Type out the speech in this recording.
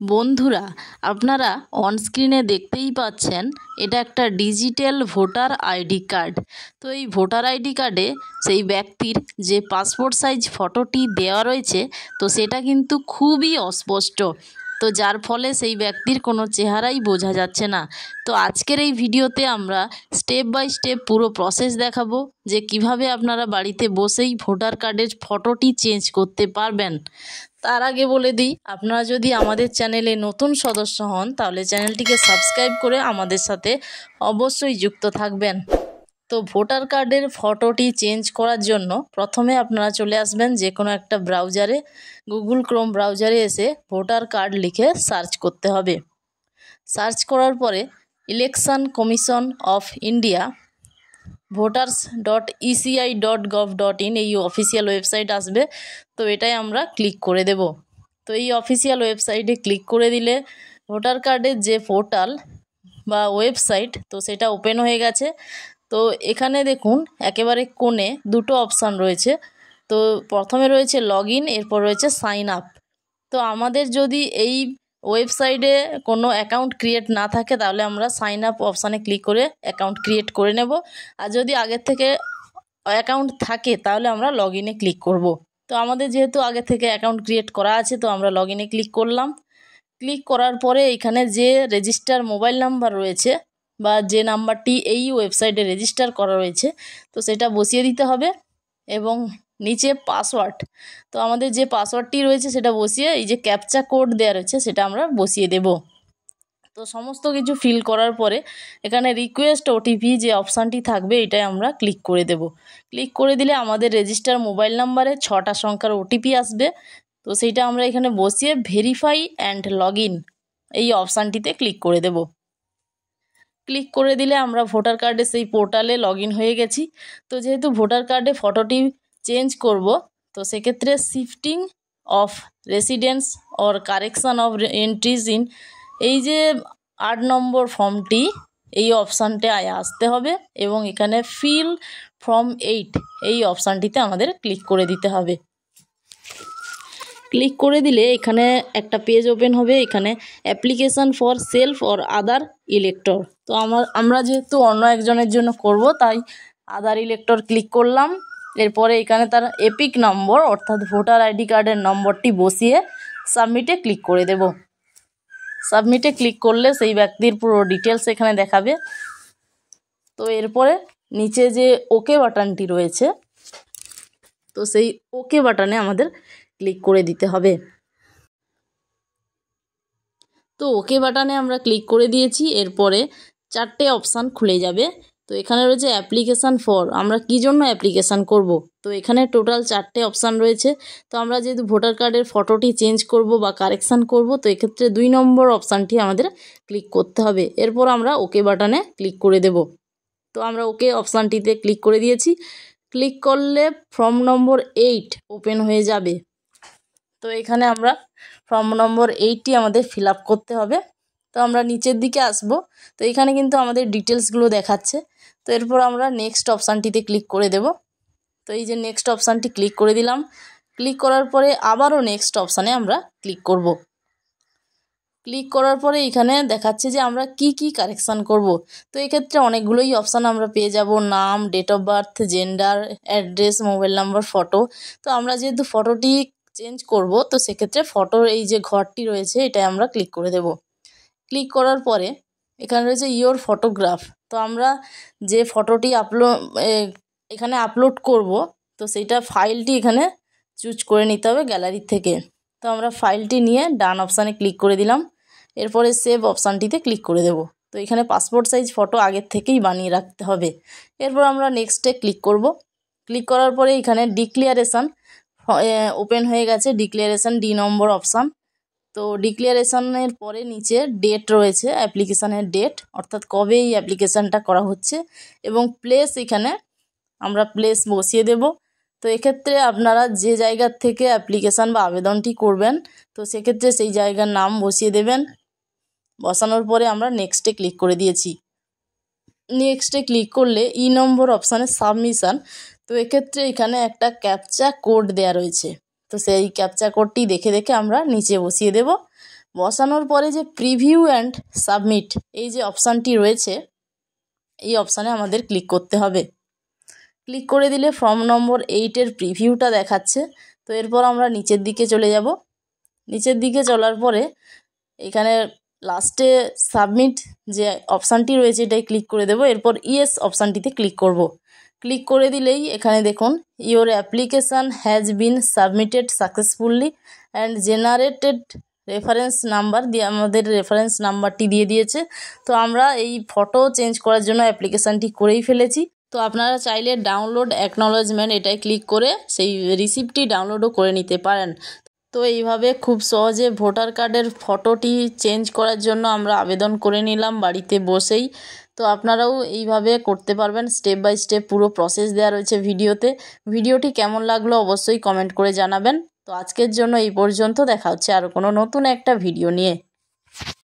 বন্ধুরা, আপনারা অনস্ক্রিনে দেখতেই পাচ্ছেন এটা একটা ডিজিটাল ভোটার আইডি কার্ড। তো এই ভোটার আইডি কার্ডে সেই ব্যক্তির যে পাসপোর্ট সাইজ ফটোটি দেওয়া রয়েছে, তো সেটা কিন্তু খুবই অস্পষ্ট। তো যার ফলে সেই ব্যক্তির কোনো চেহারাই বোঝা যাচ্ছে না। তো আজকের এই ভিডিওতে আমরা স্টেপ বাই স্টেপ পুরো প্রসেস দেখাবো যে কিভাবে আপনারা বাড়িতে বসেই ভোটার কার্ডের ফটোটি চেঞ্জ করতে পারবেন। তার আগে বলে দিই, আপনারা যদি আমাদের চ্যানেলে নতুন সদস্য হন তাহলে চ্যানেলটিকে সাবস্ক্রাইব করে আমাদের সাথে অবশ্যই যুক্ত থাকবেন। তো ভোটার কার্ডের ফটোটি চেঞ্জ করার জন্য প্রথমে আপনারা চলে আসবেন যে কোনো একটা ব্রাউজারে, গুগল ক্রোম ব্রাউজারে এসে ভোটার কার্ড লিখে সার্চ করতে হবে। সার্চ করার পরে election commission of India voters.eci.gov.in এই অফিসিয়াল ওয়েবসাইট আসবে। তো এটাই আমরা ক্লিক করে দেব। তো এই অফিসিয়াল ওয়েবসাইটে ক্লিক করে দিলে ভোটার কার্ডের যে পোর্টাল বা ওয়েবসাইট, তো সেটা ওপেন হয়ে গেছে। তো এখানে দেখুন একেবারে কোণে দুটো অপশান রয়েছে। তো প্রথমে রয়েছে লগ ইন, এরপর রয়েছে সাইন আপ। তো আমাদের যদি এই ওয়েবসাইটে কোনো অ্যাকাউন্ট ক্রিয়েট না থাকে তাহলে আমরা সাইন আপ অপশানে ক্লিক করে অ্যাকাউন্ট ক্রিয়েট করে নেব। আর যদি আগের থেকে অ্যাকাউন্ট থাকে তাহলে আমরা লগ ইনে ক্লিক করব। তো আমাদের যেহেতু আগে থেকে অ্যাকাউন্ট ক্রিয়েট করা আছে, তো আমরা লগ ইনে ক্লিক করলাম। ক্লিক করার পরে এখানে যে রেজিস্টার মোবাইল নাম্বার রয়েছে বা যে নাম্বারটি এই ওয়েবসাইটে রেজিস্টার করা রয়েছে, তো সেটা বসিয়ে দিতে হবে। এবং নিচে পাসওয়ার্ড, তো আমাদের যে পাসওয়ার্ডটি রয়েছে সেটা বসিয়ে এই যে ক্যাপচা কোড দেওয়া রয়েছে সেটা আমরা বসিয়ে দেব। তো সমস্ত কিছু ফিল করার পরে এখানে রিকোয়েস্ট ওটিপি যে অপশানটি থাকবে এটাই আমরা ক্লিক করে দেব। ক্লিক করে দিলে আমাদের রেজিস্টার মোবাইল নাম্বারে 6টা সংখ্যার ওটিপি আসবে। তো সেইটা আমরা এখানে বসিয়ে ভেরিফাই অ্যান্ড লগ ইন এই অপশানটিতে ক্লিক করে দেব। ক্লিক করে দিলে আমরা ভোটার কার্ডে সেই পোর্টালে লগ ইন হয়ে গেছি। তো যেহেতু ভোটার কার্ডে ফটোটি চেঞ্জ করব, তো সেক্ষেত্রে shifting of residence or correction of entries in এই যে 8 নম্বর ফর্মটি, এই অপশানটায় আসতে হবে এবং এখানে ফিল ফর্ম 8 এই অপশানটিতে আমাদের ক্লিক করে দিতে হবে। ক্লিক করে দিলে এখানে একটা পেজ ওপেন হবে, এখানে application for self or other elector. তো আমরা যেহেতু অন্য একজনের জন্য করব তাই আদার ইলেক্টর ক্লিক করলাম। এরপরে এখানে তার এপিক নম্বর অর্থাৎ ভোটার আইডি কার্ডের নম্বরটি বসিয়ে সাবমিটে ক্লিক করে দেব। সাবমিটে ক্লিক করলে সেই ব্যক্তির পুরো ডিটেলস এখানে দেখাবে। তো এরপরে নিচে যে ওকে বাটনটি রয়েছে, তো সেই ওকে বাটনে আমাদের ক্লিক করে দিতে হবে। তো ওকে বাটনে আমরা ক্লিক করে দিয়েছি। এরপরে 4টে অপশান খুলে যাবে। তো এখানে রয়েছে অ্যাপ্লিকেশান ফর, আমরা কী জন্য অ্যাপ্লিকেশান করব। তো এখানে টোটাল 4টে অপশান রয়েছে। তো আমরা যেহেতু ভোটার কার্ডের ফটোটি চেঞ্জ করব বা কারেকশান করব, তো এক্ষেত্রে 2 নম্বর অপশানটি আমাদের ক্লিক করতে হবে। এরপর আমরা ওকে বাটনে ক্লিক করে দেব। তো আমরা ওকে অপশানটিতে ক্লিক করে দিয়েছি। ক্লিক করলে ফর্ম নম্বর 8 ওপেন হয়ে যাবে। তো এখানে আমরা ফর্ম নম্বর 8টি আমাদের ফিল আপ করতে হবে। তো আমরা নিচের দিকে আসব। তো এখানে কিন্তু আমাদের ডিটেলসগুলো দেখাচ্ছে। তো এরপর আমরা নেক্সট অপশানটিতে ক্লিক করে দেব। তো এই যে নেক্সট অপশানটি ক্লিক করে দিলাম। ক্লিক করার পরে আবারও নেক্সট অপশানে আমরা ক্লিক করব। ক্লিক করার পরে এখানে দেখাচ্ছে যে আমরা কি কি কারেকশান করব। তো এক্ষেত্রে অনেকগুলোই অপশান আমরা পেয়ে যাব, নাম, date of birth, gender, address, mobile number, photo. তো আমরা যেহেতু ফটোটি চেঞ্জ করব, তো সেক্ষেত্রে ফটোর এই যে ঘরটি রয়েছে এটাই আমরা ক্লিক করে দেব। ক্লিক করার পরে এখানে রয়েছে ইয়োর ফটোগ্রাফ। তো আমরা যে ফটোটি এখানে আপলোড করব, তো সেইটা ফাইলটি এখানে চুজ করে নিতে হবে গ্যালারি থেকে। তো আমরা ফাইলটি নিয়ে ডান অপশানে ক্লিক করে দিলাম। এরপরে সেভ অপশানটিতে ক্লিক করে দেব। তো এখানে পাসপোর্ট সাইজ ফটো আগের থেকেই বানিয়ে রাখতে হবে। এরপর আমরা নেক্সটে ক্লিক করব। ক্লিক করার পরে এখানে ডিক্লিয়ারেশান ওপেন হয়ে গেছে, ডিক্লিয়ারেশান ডি নম্বর অপশান। তো ডিক্লিয়ারেশানের পরে নিচে ডেট রয়েছে, অ্যাপ্লিকেশানের ডেট অর্থাৎ কবে এই অ্যাপ্লিকেশানটা করা হচ্ছে, এবং প্লেস এখানে আমরা প্লেস বসিয়ে দেব। তো এক্ষেত্রে আপনারা যে জায়গার থেকে অ্যাপ্লিকেশান বা আবেদনটি করবেন, তো সেক্ষেত্রে সেই জায়গার নাম বসিয়ে দেবেন। বসানোর পরে আমরা নেক্সটে ক্লিক করে দিয়েছি। নেক্সটে ক্লিক করলে ই নম্বর অপশানে সাবমিশান। তো এক্ষেত্রে এখানে একটা ক্যাপচা কোড দেয়া রয়েছে। তো সেই ক্যাপচা কোডটি দেখে দেখে আমরা নিচে বসিয়ে দেব। বসানোর পরে যে প্রিভিউ অ্যান্ড সাবমিট এই যে অপশানটি রয়েছে, এই অপশানে আমাদের ক্লিক করতে হবে। ক্লিক করে দিলে ফর্ম নম্বর 8-এর প্রিভিউটা দেখাচ্ছে। তো এরপর আমরা নিচের দিকে চলে যাব। নিচের দিকে চলার পরে এখানে লাস্টে সাবমিট যে অপশানটি রয়েছে এটাই ক্লিক করে দেব। এরপর ইয়েস অপশানটিতে ক্লিক করব। ক্লিক করে দিলেই এখানে দেখুন your application has been submitted successfully and generated reference number দিয়ে আমাদের রেফারেন্স নাম্বারটি দিয়ে দিয়েছে। তো আমরা এই ফটো চেঞ্জ করার জন্য অ্যাপ্লিকেশানটি করেই ফেলেছি। তো আপনারা চাইলে ডাউনলোড অ্যাকনলেজমেন্ট এটাই ক্লিক করে সেই রিসিপ্টটি ডাউনলোডও করে নিতে পারেন। তো এইভাবে খুব সহজে ভোটার কার্ডের ফটোটি চেঞ্জ করার জন্য আমরা আবেদন করে নিলাম বাড়িতে বসেই। তো আপনারাও এইভাবে করতে পারবেন। স্টেপ বাই স্টেপ পুরো প্রসেস দেওয়া রয়েছে ভিডিওতে। ভিডিওটি কেমন লাগলো অবশ্যই কমেন্ট করে জানাবেন। তো আজকের জন্য এই পর্যন্ত, দেখা হচ্ছে আরও কোনো নতুন একটা ভিডিও নিয়ে।